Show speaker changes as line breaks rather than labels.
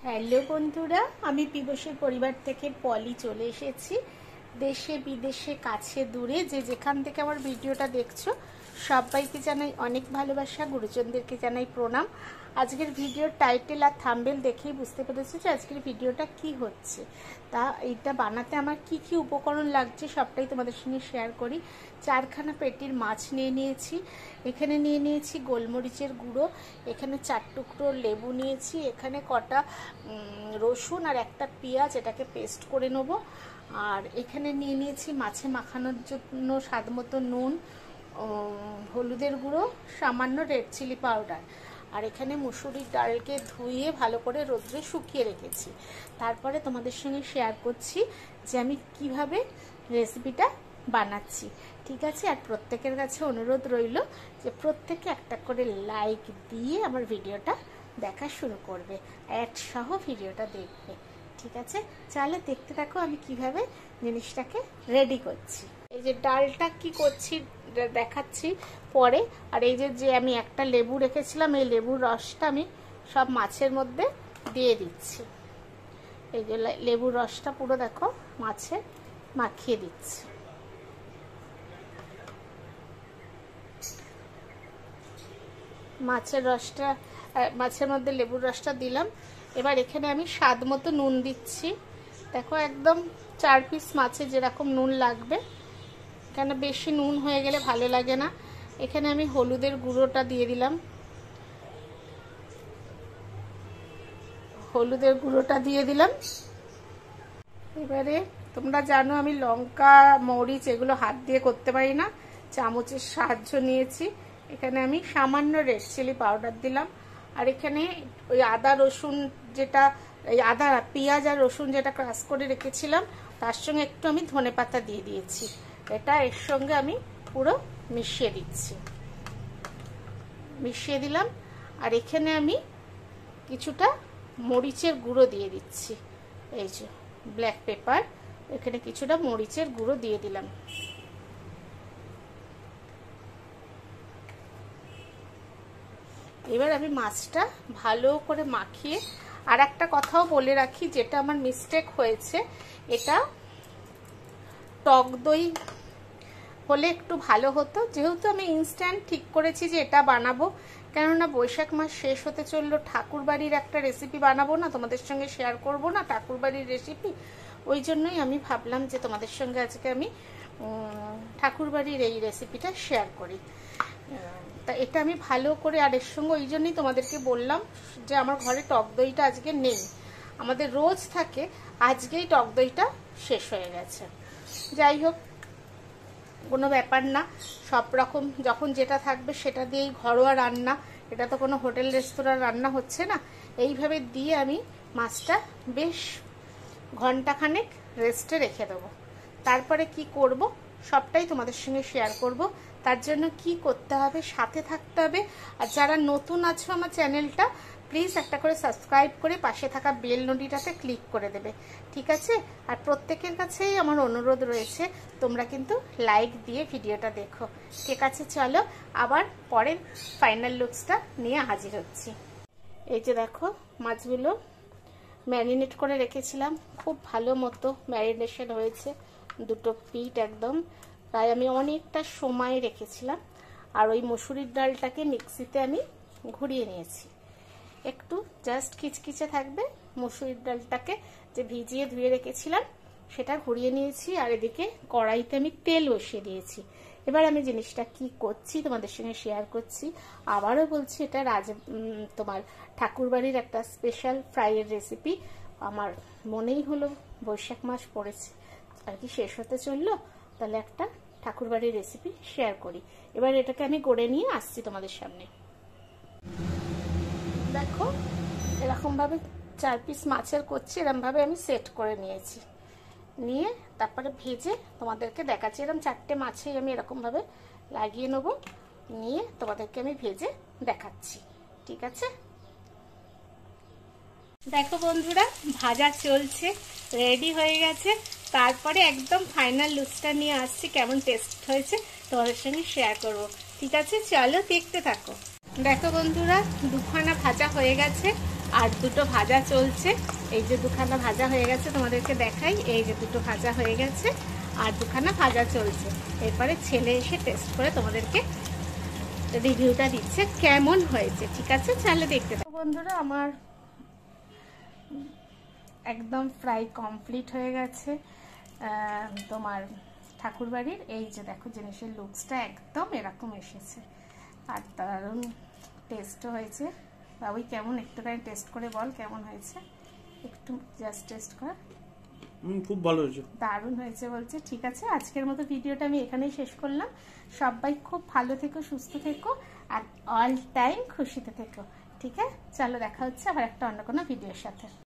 Hello বন্ধুরা, আমি পিবসের পরিবার থেকে পলি চলে এসেছি। দেশে বিদেশে কাছে দূরে যে যেখান থেকে আমার ভিডিওটা দেখছো সবাইকে জানাই অনেক ভালোবাসা, গুরুজনদেরকে জানাই প্রণাম। আজকের ভিডিওর টাইটেল আর থাম্বনেল দেখেই বুঝতে পেরেছি যে আজকের ভিডিওটা কি হচ্ছে। তা এইটা বানাতে আমার কি কি উপকরণ লাগছে সবটাই তোমাদের সঙ্গে শেয়ার করি। 4খানা পেটির মাছ নিয়ে নিয়েছি, এখানে নিয়ে নিয়েছি গোলমরিচের গুঁড়ো, এখানে 4 টুকরো লেবু নিয়েছি, এখানে কটা রসুন আর একটা পেঁয়াজ, এটাকে পেস্ট করে নেব। আর এখানে নিয়ে নিয়েছি মাছে মাখানোর জন্য স্বাদ মতো নুন, হলুদের গুঁড়ো, সামান্য রেড চিলি পাউডার। আর এখানে মুসুরির ডালকে ধুয়ে ভালো করে রোদ্রে শুকিয়ে রেখেছি। তারপরে তোমাদের সঙ্গে শেয়ার করছি যে আমি কিভাবে রেসিপিটা বানাচ্ছি, ঠিক আছে? আর প্রত্যেকের কাছে অনুরোধ রইল যে প্রত্যেকে একটা করে লাইক দিয়ে আমার ভিডিওটা দেখা শুরু করবে, অ্যাড সহ ভিডিওটা দেখবে, ঠিক আছে? চলো দেখতে থাকো আমি কিভাবে জিনিসটাকে রেডি করছি। এই যে ডালটা কি করছি দেখাচ্ছি পরে। আর এই যে আমি একটা লেবু রেখেছিলাম, এই লেবুর রসটা আমি সব মাছের মধ্যে দিয়ে দিচ্ছি। এই যে লেবুর রসটা পুরো দেখো মাছে মাখিয়ে দিচ্ছি। মাছের মধ্যে লেবুর রসটা দিলাম। এবার এখানে আমি স্বাদ মতো নুন দিচ্ছি। দেখো একদম 4 পিস মাছে যেরকম নুন লাগবে, কেন বেশি নুন হয়ে গেলে ভালো লাগে না। এখানে আমি হলুদের গুঁড়োটা দিয়ে দিলাম, এবারে তোমরা জানো আমি লঙ্কা মরিচ এগুলো হাত দিয়ে করতে পারি না, চামচের সাহায্য নিয়েছি। এখানে আমি সামান্য রেড চিলি পাউডার দিলাম। আর এখানে ওই আদা রসুন যেটা, এই আদা পেঁয়াজ আর রসুন যেটা ক্রাশ করে রেখেছিলাম তার সঙ্গে একটু আমি ধনেপাতা দিয়ে দিয়েছি। এটা এর সঙ্গে আমি পুরো মিশিয়ে দিলাম। আর এখানে আমি কিছুটা মরিচের গুঁড়ো দিয়ে দিচ্ছি, এই যে ব্ল্যাক পেপার, এখানে কিছুটা মরিচের গুঁড়ো দিয়ে দিলাম। এবার আমি মাছটা ভালো করে মাখিয়ে, আর একটা কথাও বলে রাখি যেটা আমার মিস্টেক হয়েছে, এটা টক দই হলে একটু ভালো হতো। যেহেতু আমি ইনস্ট্যান্ট ঠিক করেছি যে এটা বানাবো, কেননা বৈশাখ মাস শেষ হতে চললো, ঠাকুর বাড়ির একটা রেসিপি বানাবো না, তোমাদের সঙ্গে শেয়ার করব না ঠাকুর বাড়ির রেসিপি, ওই জন্যই আমি ভাবলাম যে তোমাদের সঙ্গে আজকে আমি ঠাকুর বাড়ির এই রেসিপিটা শেয়ার করি। তা এটা আমি ভালো করে, আর এর সঙ্গে ওই জন্যই তোমাদেরকে বললাম যে আমার ঘরে টক দইটা আজকে নেই, আমাদের রোজ থাকে, আজকেই টক দইটা শেষ হয়ে গেছে। যাই হোক, কোনো ব্যাপার না, সব রকম যখন যেটা থাকবে সেটা দিয়েই ঘরোয়া রান্না, এটা তো কোনো হোটেল রেস্তোরাঁ রান্না হচ্ছে না। এইভাবে দিয়ে আমি মাছটা বেশ ঘন্টাখানেক রেস্টে রেখে দেবো। তারপরে কি করব সবটাই তোমাদের সঙ্গে শেয়ার করব। তার জন্য কি করতে হবে, সাথে থাকতে হবে। আর যারা নতুন আছো আমার চ্যানেলটা, প্লিজ একটা করে সাবস্ক্রাইব করে পাশে থাকা বেল নোটিটাতে ক্লিক করে দেবে, ঠিক আছে? আর প্রত্যেকের কাছেই আমার অনুরোধ রয়েছে তোমরা কিন্তু লাইক দিয়ে ভিডিওটা দেখো, ঠিক আছে? চলো আবার পরের ফাইনাল লুকসটা নিয়ে হাজির হচ্ছি। এই যে দেখো মাছগুলো ম্যারিনেট করে রেখেছিলাম, খুব ভালো মতো ম্যারিনেশন হয়েছে, দুটো পিঠ একদম, তাই আমি অনেকটা সময় রেখেছিলাম। আর ওই মসুরির ডালটাকে মিক্সিতে আমি ঘুরিয়ে নিয়েছি, একটু জাস্ট খিচখিচে থাকবে। মসুরির ডালটাকে যে ভিজিয়ে ধুয়ে রেখেছিলাম সেটা ঘুরিয়ে নিয়েছি। আর এদিকে কড়াইতে আমি তেল বসিয়ে দিয়েছি। এবার আমি জিনিসটা কি করছি তোমাদের সঙ্গে শেয়ার করছি। আবারও বলছি, এটা তোমার ঠাকুরবাড়ির একটা স্পেশাল ফ্রাইয়ের রেসিপি। আমার মনেই হলো বৈশাখ মাস পড়েছে আর কি শেষ হতে চললো, তাহলে একটা ঠাকুরবাড়ির রেসিপি শেয়ার করি। এবার এটাকে আমি গড়ে নিয়ে আসছি তোমাদের সামনে। দেখো এরকমভাবে 4 পিস মাছের করছি, এরকমভাবে আমি সেট করে নিয়েছি, নিয়ে তারপরে ভেজে তোমাদেরকে দেখাচ্ছি। এরকম 4টে মাছেই আমি এরকমভাবে লাগিয়ে নেবো, নিয়ে তোমাদেরকে আমি ভেজে দেখাচ্ছি, ঠিক আছে? দেখো বন্ধুরা, ভাজা চলছে, রেডি হয়ে গেছে। তারপরে একদম ফাইনাল লুকসটা নিয়ে আসছি, কেমন টেস্ট হয়েছে তোমাদের সঙ্গে শেয়ার করব, ঠিক আছে? চলো দেখতে থাকো। দেখো বন্ধুরা, দুখানা ভাজা হয়ে গেছে। আর দুটো ভাজা চলছে। এই যে দুখানা ভাজা হয়ে গেছে, তোমাদেরকে দেখাই। এই যে দুটো ভাজা হয়ে গেছে আর দুখানা ভাজা চলছে। এরপরে ছেলে এসে টেস্ট করে তোমাদেরকে রিভিউটা দিচ্ছে কেমন হয়েছে। ঠিক আছে, চলো দেখতে থাকো। বন্ধুরা, আমার একদম ফ্রাই কমপ্লিট হয়ে গেছে তোমার ঠাকুরবাড়ির। এই যে দেখো, জিনিসের লুকসটা একদম এরকম এসেছে আর দারুণ টেস্টও হয়েছে। বাবুই কেমন, একটুখানি টেস্ট করে বল কেমন হয়েছে, একটু জাস্ট টেস্ট কর।
খুব ভালো হয়েছে,
দারুণ হয়েছে বলছে। ঠিক আছে, আজকের মতো ভিডিওটা আমি এখানেই শেষ করলাম। সবাই খুব ভালো থেকো, সুস্থ থেকো আর অল টাইম খুশিতে থেকো। ঠিক আছে, চলো দেখা হচ্ছে আবার একটা অন্য কোনো ভিডিওর সাথে।